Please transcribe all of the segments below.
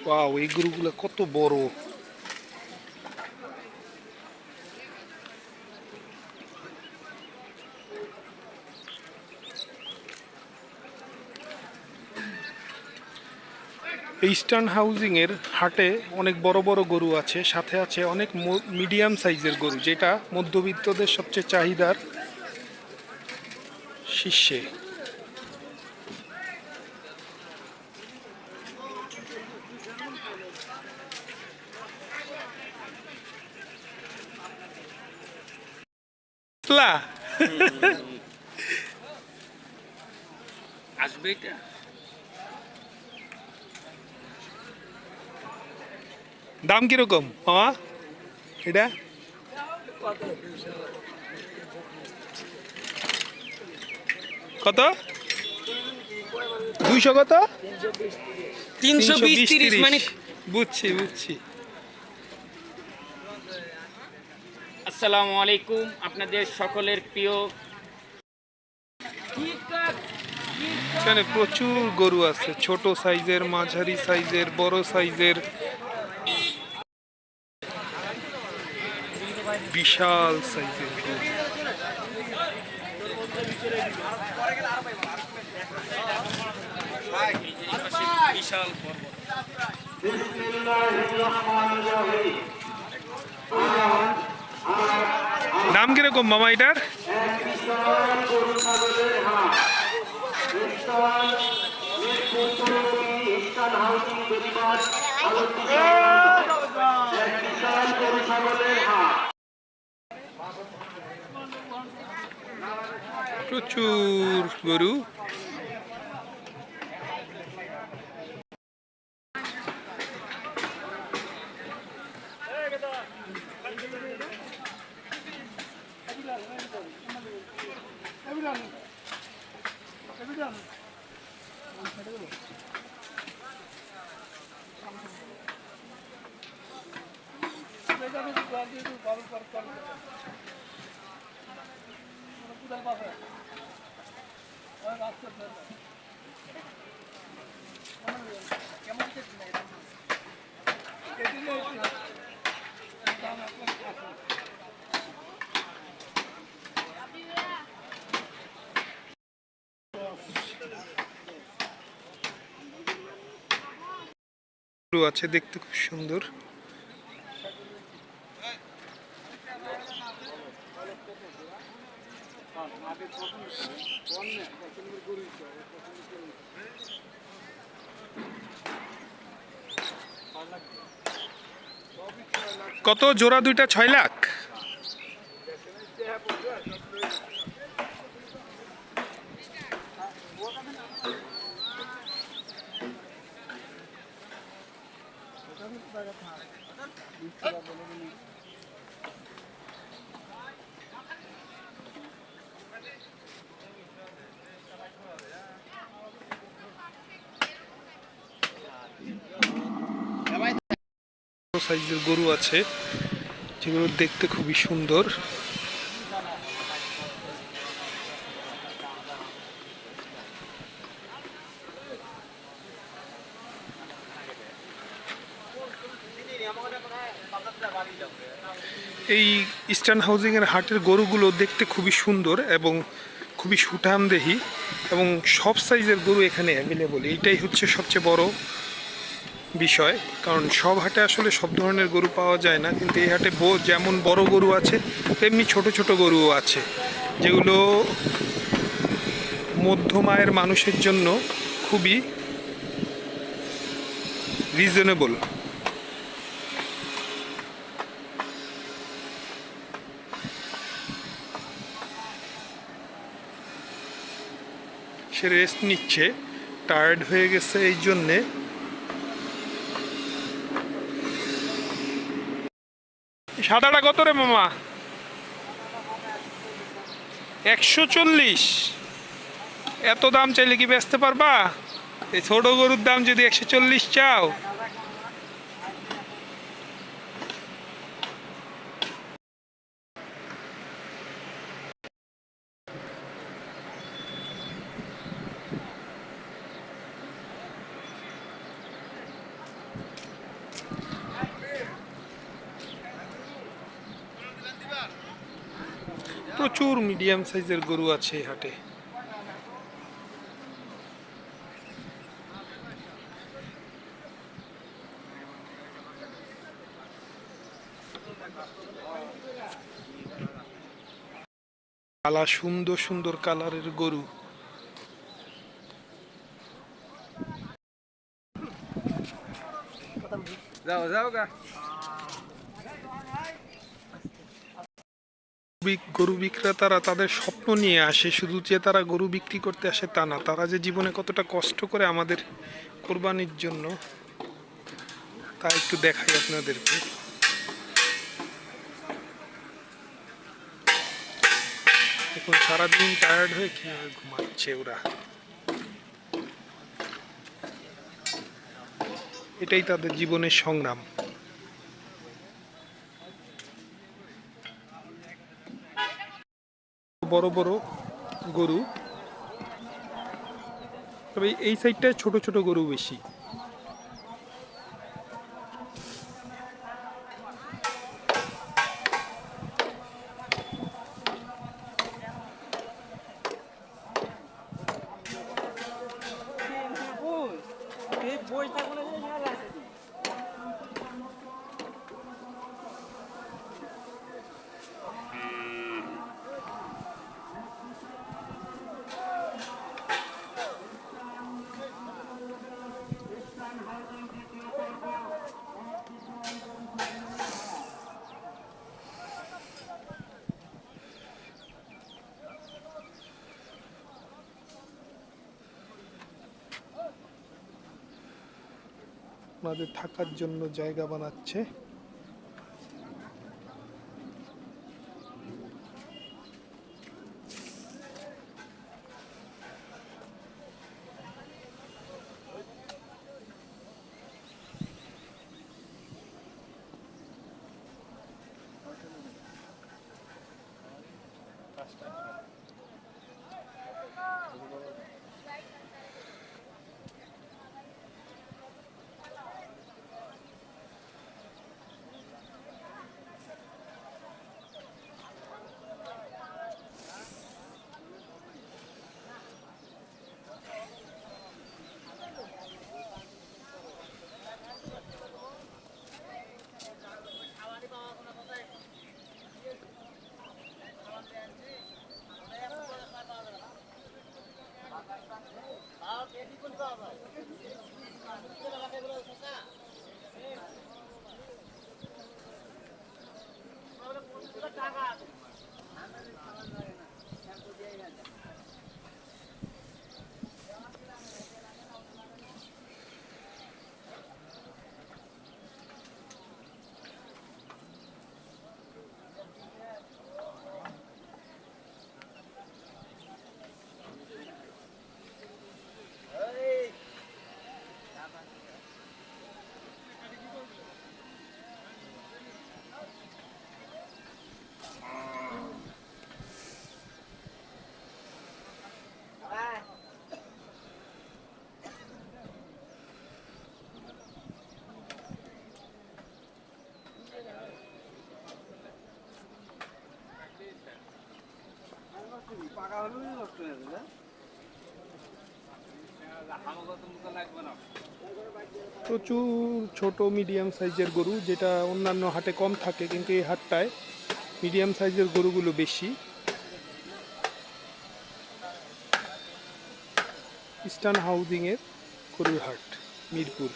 Wow, এই গরুগুলো কত বড়! ইস্টার্ন হাউজিং এর হাটে অনেক বড় বড় গরু আছে, সাথে আছে অনেক মিডিয়াম সাইজের গরু, যেটা মধ্যবিত্তদের সবচেয়ে চাহিদার শীর্ষে। আসবে এটা। দাম কিরকম মামা এটা? কত? 200 কত? 320-30 মানে। বুঝছি বুঝছি। আসসালামু আলাইকুম, আপনাদের সকলের প্রিয়। এখানে প্রচুর গরু আছে, ছোট সাইজের, মাঝারি সাইজের, বড় সাইজের, বিশাল সাইজের গরু। বিশাল দাম কিরকম মামা এটার? প্রচুর গরু। গরু আছে, দেখতে খুব সুন্দর। কত জোড়া দুইটা? 6 লাখ। সাইজের গরু আছে, যেগুলো দেখতে খুবই সুন্দর। এই ইস্টার্ন হাউজিং এর হাটের গরুগুলো দেখতে খুবই সুন্দর এবং খুবই সুঠামদেহী, এবং সব সাইজের গরু এখানে অ্যাভেলেবল। এইটাই হচ্ছে সবচেয়ে বড় বিষয়, কারণ সব হাটে আসলে সব ধরনের গরু পাওয়া যায় না, কিন্তু এই হাটে যেমন বড় গরু আছে তেমনি ছোট ছোট গরুও আছে, যেগুলো মধ্যম আয়ের মানুষের জন্য খুবই রিজনেবল। সে রেস্ট নিচ্ছে, টায়ার্ড হয়ে গেছে এই জন্যে। সাদাটা কত রে মামা? 140। এত দাম চাইলে কি বেচতে পারবা? এই ছোট গরুর দাম যদি 140 চাও। প্রচুর মিডিয়াম সাইজের গরু আছে এই হাটে। কালা সুন্দর সুন্দর কালারের গরু। যাও যাও গা। গরু বিক্রেতারা তাদের স্বপ্ন নিয়ে আসে, শুধু যে তারা গরু বিক্রি করতে আসে তা না, তারা যে জীবনে কতটা কষ্ট করে আমাদের কোরবানির জন্য, তা একটু দেখাই আপনাদেরকে। এখন সারাদিন টায়ার্ড হয়ে কিভাবে ঘুমাচ্ছে ওরা। এটাই তাদের জীবনের সংগ্রাম। বড় বড় গরু, তবে এই সাইডটায় ছোট ছোট গরু বেশি। ওনাদের থাকার জন্য জায়গা বানাচ্ছে। প্রচুর ছোট মিডিয়াম সাইজের গরু, যেটা অন্যান্য হাটে কম থাকে, কিন্তু এই হাটটায় মিডিয়াম সাইজের গরুগুলো বেশি। ইস্টার্ন হাউজিংয়ের গরুর হাট, মিরপুর।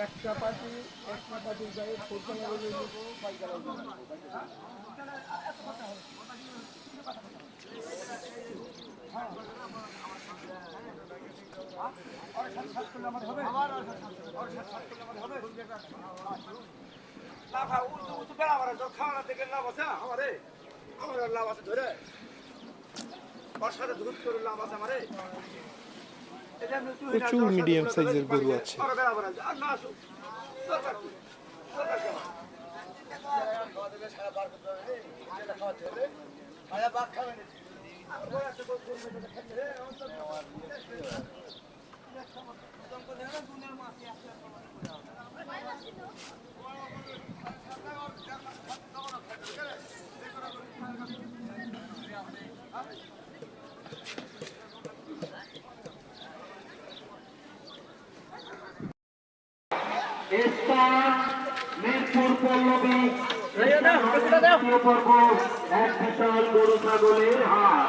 একটা পার্টির গায়ে ফোরটা লাগবে পাইকারা। লাফা উঁচু উঁচু বেড়া মারা তোর খাওয়ানোর থেকে লাভ আছে আমারে আমার লাভ আছে ধরে ওর সাথে ধুত করে লাভ আছে আমারে এটা আমি তুই প্রচুর মিডিয়াম সাইজের গরু আছে। আর বেড়া মারা আর না আসুক দরকার কি দরকার কি আমার? খাওয়া দেবে সারা বার করতে হবে এটা খাওয়াতে হবে সারা বার খাবে না আর বড় একটা গরু মেরে খেতে রে মিরপুর পল্লবী দ্বিতীয় পর্ব এক বিশাল গরু ছাগলের হাট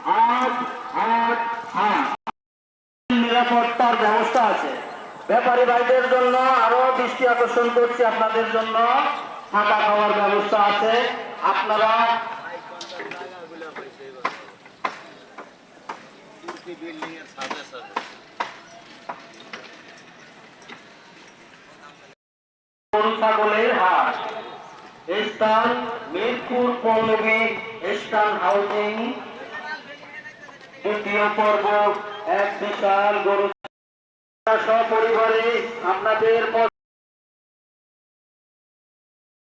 হাট হাট হাট নিরাপত্তার ব্যবস্থা আছে। ব্যাপারী ভাইদের জন্য আরো দৃষ্টি আকর্ষণ করছি, আপনাদের জন্য থাকা খাওয়ার ব্যবস্থা আছে। আপনারা গরু ছাগলের হাট স্থান মিরপুর পল্লবী স্থান হাউজিং দ্বিতীয় পর্ব এক বিশাল গরু সপরিবারে আপনাদের